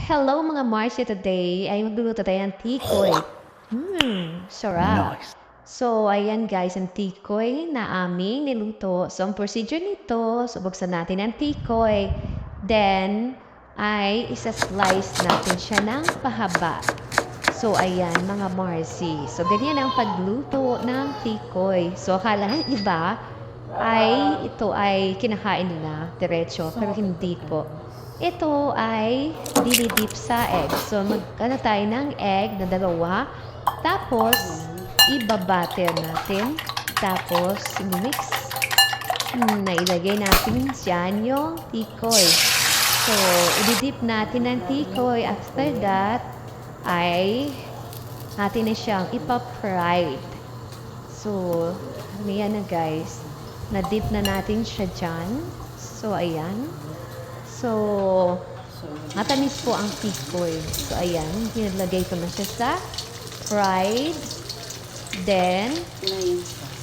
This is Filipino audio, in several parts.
Hello mga Marcy, today ay magluluto tayo ng tikoy. Sarap. Nice. So, ayan guys, ang tikoy na aming niluto. So, ang procedure nito, so buksan natin ang tikoy. Then, ay isa-slice natin siya ng pahaba. So, ayan mga Marcy. So, ganyan ang pagluto ng tikoy. So, akala ng iba ay ito ay kinakain nila diretso, pero hindi po. Ito ay dinidip sa egg. So, mag-ano tayo ng egg na dalawa. Tapos, ibabater natin. Tapos, mix. Nailagay natin dyan yung tikoy. So, ididip natin ng tikoy. After that, ay natin na siyang ipa-fried. So, yan na guys. Na-dip na natin siya dyan. So, ayan. So, matamis po ang tikoy. So, ayan. Nilagay ko na siya sa fried. Then,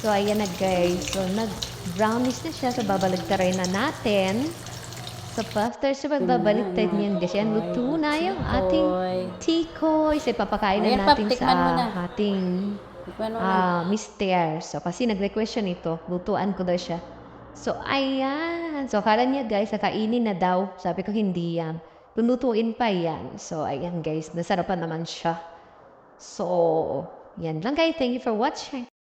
so, ayan na guys. So, nag-brownish na siya. So, babaligtarin na natin. So, after sa pagbabaligtad niyan, guys, yan, luto na yung ating tikoy. So, papakain na Ayan, natin tikman mo na. sa ating Tikman mo na. mister. So, kasi nag-request siya nito. Lutuan ko daw siya. So, ayan. So, akala niya guys, nakainin na daw. Sabi ko, hindi yan. Lulutuin pa yan. So, ayan guys, nasarapan naman siya. So, yan lang guys. Thank you for watching.